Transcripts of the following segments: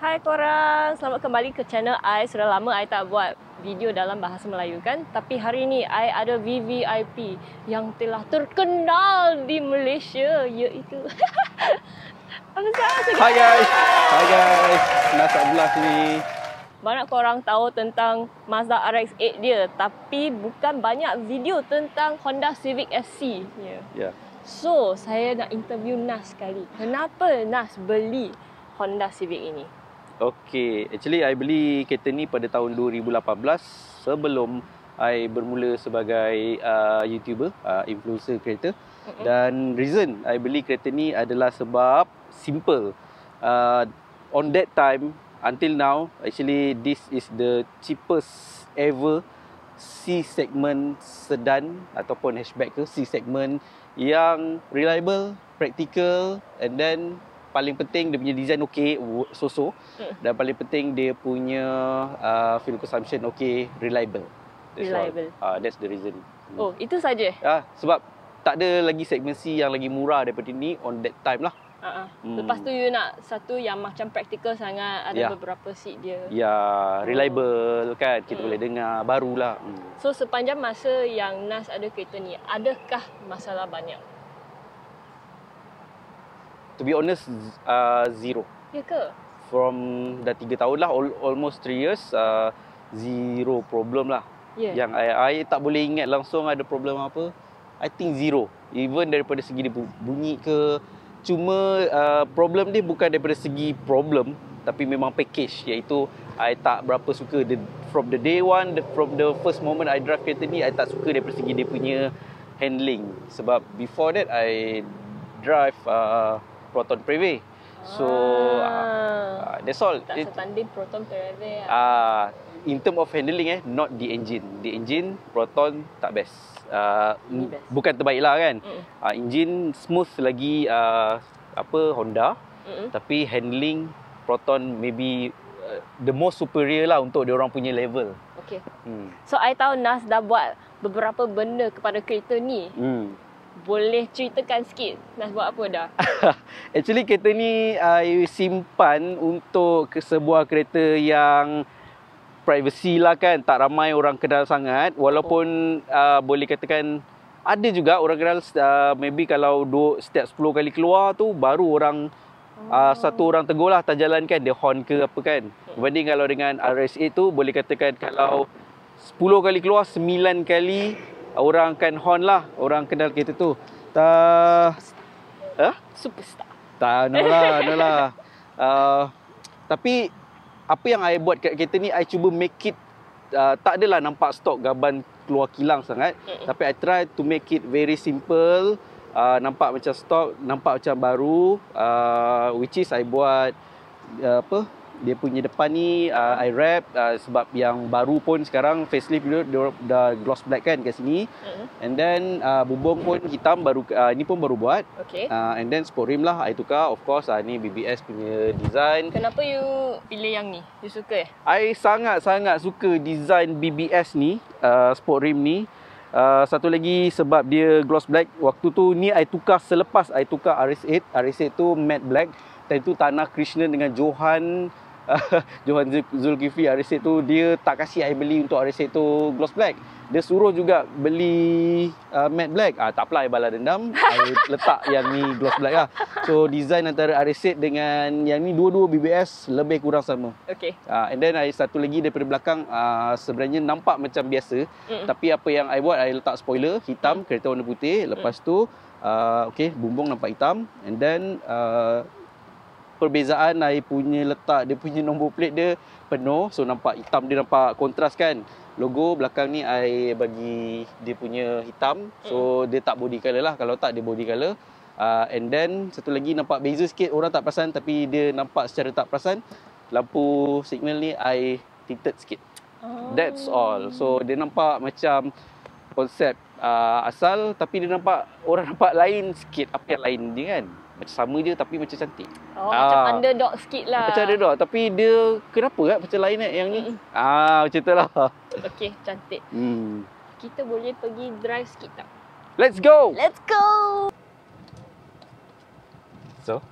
Hai korang, selamat kembali ke channel I. Sudah lama I tak buat video dalam bahasa Melayu kan. Tapi hari ni I ada VVIP yang telah terkenal di Malaysia, iaitu Hai guys, Nas Abdullah sini. Banyak korang tahu tentang Mazda RX-8 dia, tapi bukan banyak video tentang Honda Civic SC. Ya. So, saya nak interview Nas sekali. Kenapa Nas beli Honda Civic ini? Okay, actually I beli kereta ni pada tahun 2018 sebelum I bermula sebagai YouTuber, influencer kereta. Dan reason I beli kereta ni adalah sebab simple. On that time, until now, actually this is the cheapest ever C-segment sedan ataupun hatchback ke C-segment yang reliable, practical, and then paling penting dia punya design okey, so-so. Dan paling penting dia punya fuel consumption okey, reliable. That's the reason. Oh, itu saja. Sebab tak ada lagi segmen C yang lagi murah daripada ni on that time lah. Lepas tu you nak satu yang macam praktikal sangat, ada beberapa seat dia. Ya, reliable kan, kita boleh dengar, barulah. So sepanjang masa yang Nas ada kereta ni, adakah masalah banyak? To be honest, zero. Ya ke? From dah 3 tahun lah, almost 3 years, zero problem lah. Yang I tak boleh ingat langsung ada problem apa. I think zero. Even daripada segi dia bunyi ke. Cuma problem dia bukan daripada segi problem, tapi memang package, iaitu I tak berapa suka from the day one, from the first moment I drive kereta ni, I tak suka daripada segi dia punya handling. Sebab before that I drive Proton Preve. So that's all. Tak setanding Proton Preve. In term of handling not the engine. The engine Proton tak best. Bukan terbaik lah kan. Engine smooth lagi Honda. Tapi handling Proton maybe the most superior lah untuk dia orang punya level. Okay. So I tahu Nas dah buat beberapa benda kepada kereta ni. Boleh ceritakan sikit Nas buat apa dah? Actually kereta ni I simpan untuk sebuah kereta yang privacy lah kan, tak ramai orang kenal sangat. Walaupun boleh katakan ada juga orang kenal, maybe kalau setiap 10 kali keluar tu baru orang satu orang tegur lah tak jalan kan, dia horn ke apa kan. Berbanding kalau dengan RX-8 tu boleh katakan kalau 10 kali keluar 9 kali orang akan horn lah, orang kenal kereta tu. Superstar. No lah. Tapi apa yang I buat kat kereta ni, I cuba make it tak adalah nampak stok gaban keluar kilang sangat. Tapi I try to make it very simple, nampak macam stok, nampak macam baru, which is I buat dia punya depan ni I wrap, sebab yang baru pun sekarang facelift dia dah gloss black kan kat sini. And then bumbung pun hitam, baru ni pun baru buat. And then sport rim lah I tukar, of course. Ni BBS punya design. Kenapa you pilih yang ni? You suka I sangat-sangat suka design BBS ni, sport rim ni. Satu lagi sebab dia gloss black. Waktu tu ni I tukar selepas I tukar RX-8. RX-8 tu matte black. Dan itu Tanah Krishna dengan Johan Zulkifli RX-8 tu, dia tak kasih I beli untuk RX-8 tu gloss black. Dia suruh juga beli matte black. Tak apalah, I balas dendam. I letak yang ni gloss black lah. So design antara RX-8 dengan yang ni dua-dua BBS lebih kurang sama. And then I satu lagi daripada belakang, sebenarnya nampak macam biasa. Tapi apa yang I buat, I letak spoiler hitam, kereta warna putih. Lepas tu bumbung nampak hitam. And then perbezaan I punya letak dia punya nombor plate dia penuh, so nampak hitam, dia nampak kontras kan. Logo belakang ni I bagi dia punya hitam, so dia tak body color lah. Kalau tak dia body color. And then satu lagi nampak beza sikit, orang tak perasan tapi dia nampak secara tak perasan. Lampu signal ni I tinted sikit. That's all. So dia nampak macam konsep asal, tapi dia nampak orang nampak lain sikit. Apa yang lain dia kan, macam sama je tapi macam cantik. Macam underdog sikit lah. Macam underdog, tapi dia kenapa macam lain yang ni? Macam tu lah. Okay, cantik. Kita boleh pergi drive sikit tak? Let's go! Let's go! So,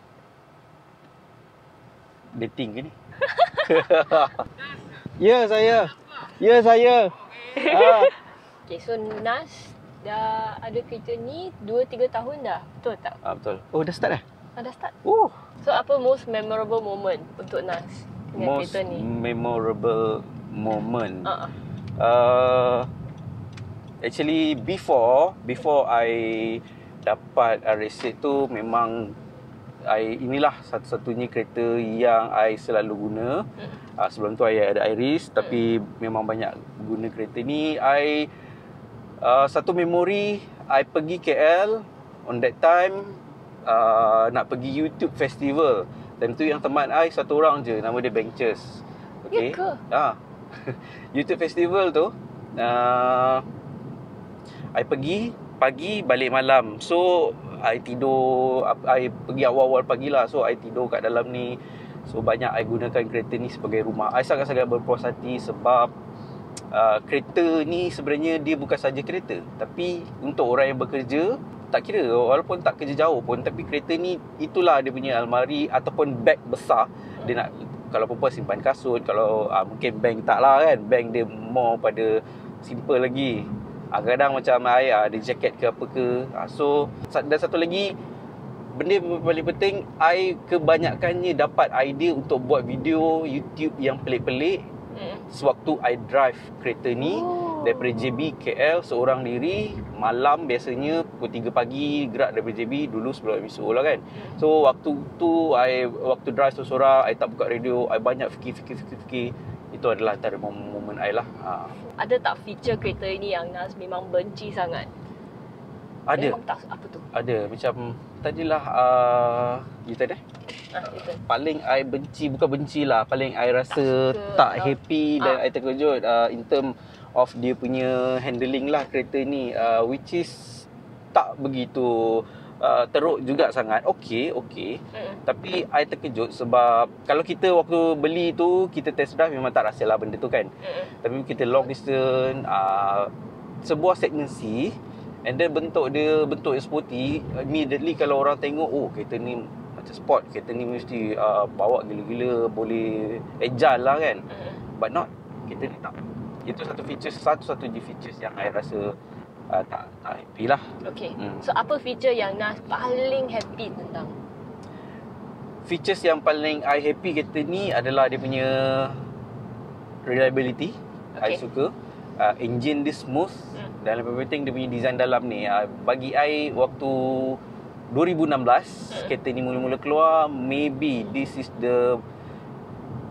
dating ke ni? Ya, saya. Ya, saya. Okay, so Nas dah ada kereta ni 2-3 tahun dah. Betul tak? Betul. Oh, dah start dah? Dah start. Oh. So apa most memorable moment untuk Nas dengan Most kereta ni? memorable moment. Actually before I dapat RS8 tu, memang inilah satu-satunya kereta yang I selalu guna. Sebelum tu I ada Iris, tapi memang banyak guna kereta ni. Satu memori, I pergi KL on that time, nak pergi YouTube Festival. Dan tu yang teman I satu orang je, nama dia Benches. Okay. Ya ke? YouTube Festival tu, I pergi pagi, balik malam. So I tidur, I pergi awal-awal pagi lah. So I tidur kat dalam ni. So banyak I gunakan kereta ni sebagai rumah. I sangat-sangat berpuas hati sebab kereta ni sebenarnya dia bukan saja kereta, tapi untuk orang yang bekerja, tak kira walaupun tak kerja jauh pun, tapi kereta ni itulah dia punya almari ataupun beg besar. Dia nak, kalau perempuan simpan kasut, kalau mungkin bank tak lah kan, bank dia more pada simple lagi. Kadang macam ada jaket ke apa ke. So dan satu lagi, benda paling penting, I kebanyakannya dapat idea untuk buat video YouTube yang pelik-pelik sewaktu I drive kereta ni daripada JB KL seorang diri. Malam biasanya pukul 3 pagi gerak daripada JB, dulu sebelum episode lah kan. So waktu tu waktu drive seorang, I tak buka radio, I banyak fikir. Itu adalah antara momen I lah. Ada tak feature kereta ini yang Nas memang benci sangat? Ada. Memang tak, apa tu? Ada. Macam tadilah you tadi paling I benci, bukan benci lah, paling I rasa tak happy dan I terkejut in term of dia punya handling lah kereta ni, which is tak begitu teruk juga sangat. Okay. Tapi I terkejut sebab kalau kita waktu beli tu, kita test drive, memang tak rasa lah benda tu kan. Tapi kita long distance, sebuah segmen C, and then bentuk dia bentuk yang sporty, immediately kalau orang tengok, oh kereta ni macam sport, kereta ni mesti bawa gila-gila, boleh agile lah kan. But not, kereta ni tak. Itu satu-satunya features yang I rasa tak happy lah. Okay. So apa feature yang Nas paling happy tentang? Features yang paling I happy kereta ni adalah dia punya reliability. I suka. Engine dia smooth. Dan lebih penting dia punya design dalam ni. Bagi I waktu 2016 kereta ni mula-mula keluar, maybe this is the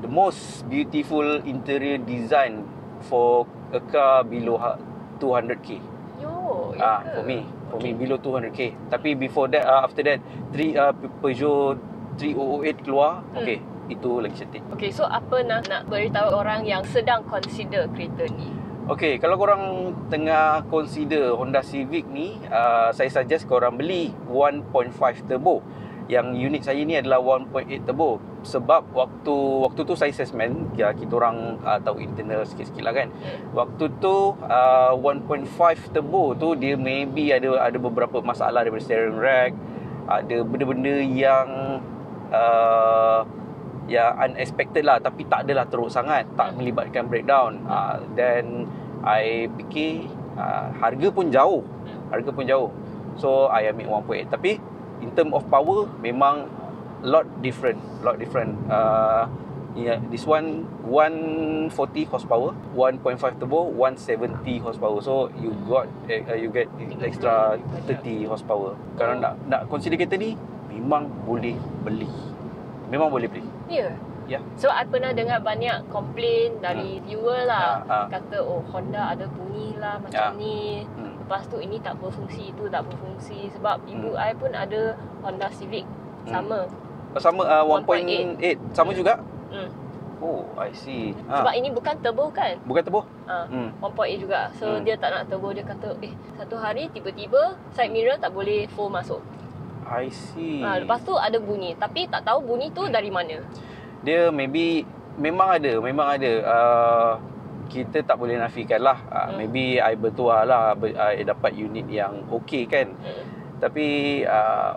most beautiful interior design for a car below 200k. For me below 200k. Tapi before that, after that, Peugeot 3008 keluar. Okay, itu lagi cantik. Okay, so apa nak beritahu orang yang sedang consider kereta ni? Okay, kalau korang tengah consider Honda Civic ni, saya suggest korang beli 1.5 turbo. Yang unit saya ni adalah 1.8 turbo. Sebab waktu tu saya salesman, kita orang tahu internal sikit-sikit lah kan. Waktu tu 1.5 turbo tu dia maybe ada beberapa masalah daripada steering rack, ada benda-benda yang unexpected lah, tapi tak adalah teruk sangat, tak melibatkan breakdown. Dan I fikir harga pun jauh. So I ambil 1.8. Tapi in term of power, memang lot different. This one 140 horsepower, 1.5 turbo, 170 horsepower. So you get extra 30 horsepower. Kalau nak consider kereta ni, memang boleh beli. Ya. So I pernah dengar banyak komplain dari viewer lah, kata Honda ada bunyi lah macam ni. Lepas tu ini tak berfungsi, itu tak berfungsi. Sebab ibu I pun ada Honda Civic sama 1.8 sama juga. Oh, I see. Sebab ini bukan turbo kan? Bukan turbo. 1.8 juga. So dia tak nak turbo. Dia kata satu hari tiba-tiba side mirror tak boleh full masuk. I see. Lepas tu ada bunyi, tapi tak tahu bunyi tu dari mana. Dia memang ada. Kita tak boleh nafikan lah. Maybe I bertuah lah, I dapat unit yang okay kan. Tapi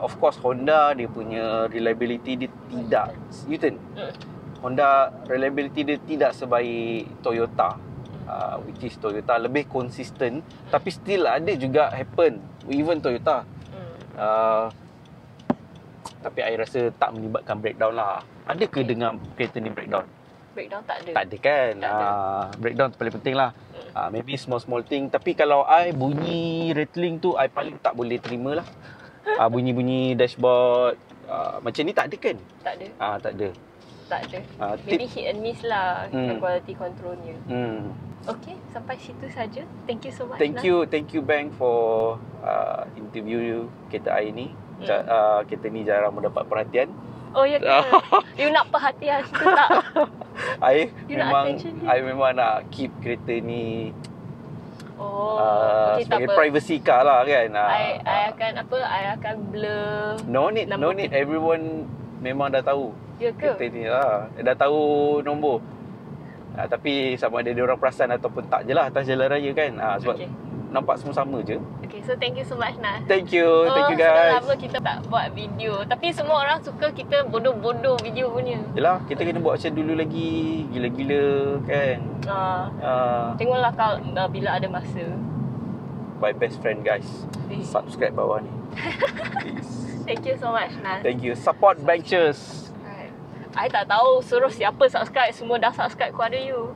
of course Honda dia punya reliability dia tidak U-turn. Honda reliability dia tidak sebaik Toyota. Which is Toyota lebih konsisten, tapi still ada juga happen even Toyota. Tapi I rasa tak melibatkan breakdown lah. Ada ke dengar kereta ni breakdown? Breakdown tak ada. Tak ada kan? Tak ada. Breakdown tu paling penting lah. Maybe small thing. Tapi kalau I bunyi rattling tu, I paling tak boleh terima lah. Bunyi-bunyi dashboard macam ni tak ada kan? Tak ada. Tak ada. Tak ada. Maybe hit and miss lah quality controlnya. Okay, sampai situ saja. Thank you so much. Thank you Bang for interview kereta I ni. Kereta ni jarang mendapat perhatian. Oh ya ke? You nak perhatian ke tak? I memang nak keep kereta ni okay, sebagai tak apa. privacy car lah kan. I akan blur. No need. Everyone memang dah tahu. Ya ke? Kereta ni lah. Dah tahu nombor. Tapi sama ada dia orang perasan ataupun tak je lah atas jalan raya kan. Sebab nampak semua sama je. Okay, so thank you so much Nas. Thank you guys. Sudah lama kita tak buat video. Tapi semua orang suka kita bodoh-bodoh video punya. Yelah, kita kena buat macam dulu lagi. Gila-gila kan. Tengoklah kalau bila ada masa. My best friend guys. Please. Subscribe bawah ni. Please. Thank you so much Nas. Thank you. Support Benches. I tak tahu suruh siapa subscribe. Semua dah subscribe kepada you.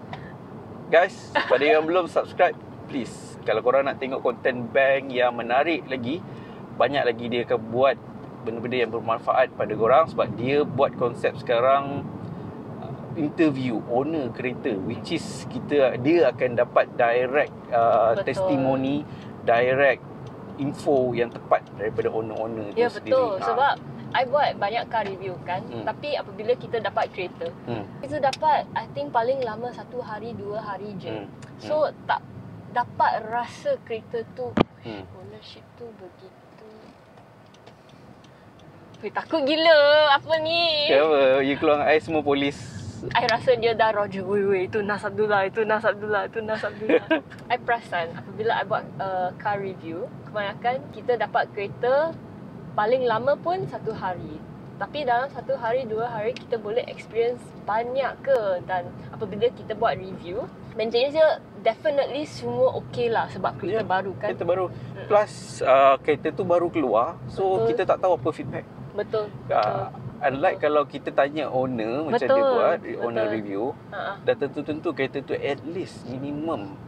Guys, pada yang belum subscribe, please. Kalau korang nak tengok konten Bang yang menarik lagi, banyak lagi dia akan buat benda-benda yang bermanfaat pada korang. Sebab dia buat konsep sekarang interview owner kereta, which is dia akan dapat direct testimoni, direct info yang tepat daripada owner-owner tu sendiri. Ya betul. Sebab I buat banyak car review kan. Tapi apabila kita dapat kereta, kita dapat I think paling lama 1 hari 2 hari je. So tak dapat rasa kereta tu ownership tu begitu. Takut gila apa ni. Kenapa? You keluar dengan I semua polis. I rasa dia dah Roger. Weh, itu Nas Abdullah, itu Nas Abdullah, itu Nas Abdullah. I perasan apabila I buat car review, kebanyakan kita dapat kereta paling lama pun 1 hari. Tapi dalam 1 hari, 2 hari kita boleh experience banyak ke. Dan apabila kita buat review, maintenance dia definitely semua okey lah. Sebab kereta baru kan. Kereta baru. Plus kereta tu baru keluar. So kita tak tahu apa feedback. Betul. Unlike kalau kita tanya owner macam dia buat owner review, dah tentu-tentu kereta tu at least minimum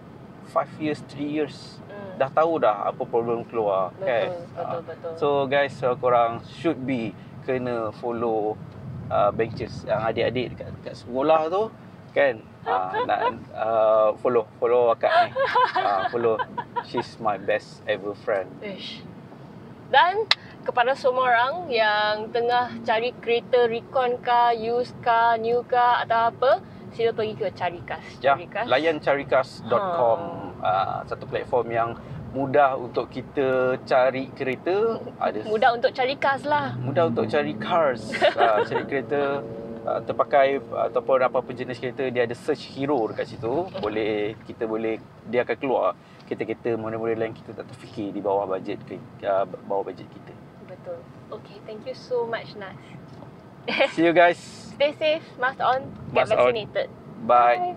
5 years, 3 years dah tahu dah apa problem keluar. Betul. So guys, korang should be kena follow Benches yang adik-adik dekat sekolah tu kan. Nak follow akak ni. Follow, she's my best ever friend. Dan kepada semua orang yang tengah cari kereta recon car, used car, new car atau apa, sila pergi ke Carikas. Layan carikas.com. Satu platform yang mudah untuk kita cari kereta. Mudah untuk cari cars lah. Mudah untuk cari cars. Cari kereta terpakai ataupun apa-apa jenis kereta, dia ada search hero dekat situ. Dia akan keluar kereta-kereta model-model lain kita tak terfikir di bawah bajet kita. Betul. Okay, thank you so much Nas. See you guys. Stay safe, mask on, get vaccinated. Bye.